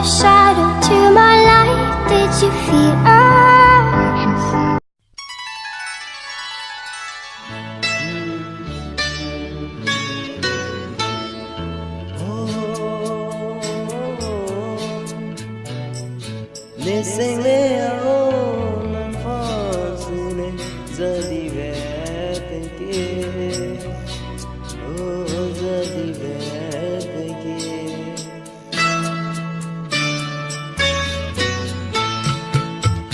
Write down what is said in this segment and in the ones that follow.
your shadow to my light. Did you feel us? Để sinh lê alo làm phó sự này giờ đi về cái kia, giờ đi về cái kia.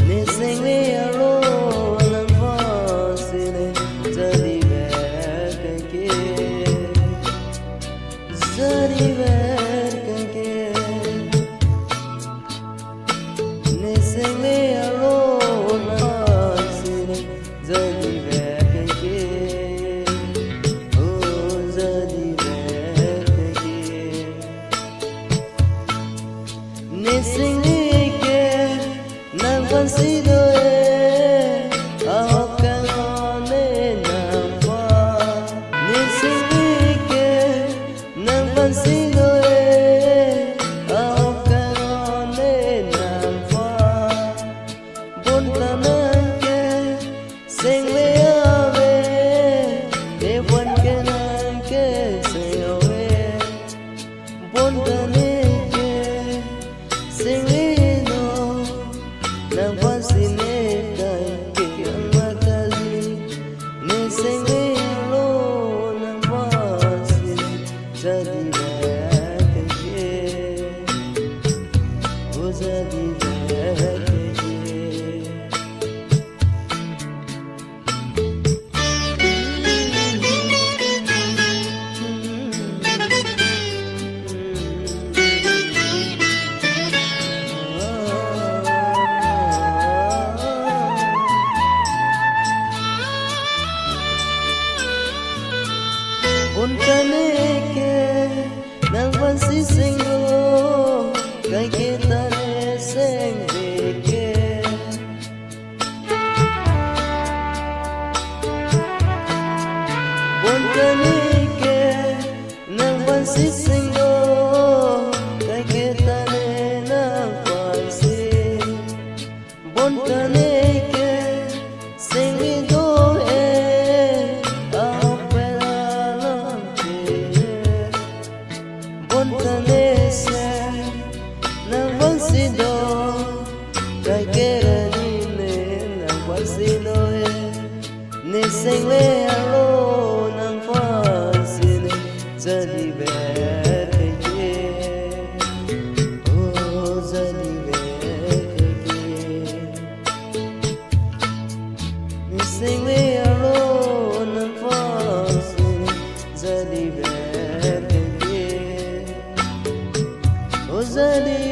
Để sinh lê alo làm phó sự này giờ đi về cái kia, giờ đi về cái kia. Sing me alone, giờ đi về cái kia, giờ đi về cái kia. Nên sing đi kia, nàng vẫn si đôi, học càng ngon nên nàng qua. Nên sing đi kia, nàng vẫn si đôi. Sing me away, để quên cái nàng cái say away. Bốn ta nên kia, sing me no, nàng vẫn xin nề đại kia ăn mà ta gì. Nên sing me alo, nàng vẫn xin ra đi về cái kia, ra đi về cái kia. Bốn ta nê kê, nàng vẫn si sinh ô, cái kia ta nê sinh về kê. Bốn ta nê kê, nàng vẫn si sinh ô, cái kia ta nê nàng vẫn si. Bốn ta nê kê, sinh đi đô ê. Nàng vẫn xin đôi, cái kia đi nên nàng vẫn xin đôi. Nên sinh lê alo nàng vẫn xin giờ đi về cái kia, giờ đi về cái kia. Nên sinh lê alo nàng vẫn xin giờ đi về cái kia, giờ đi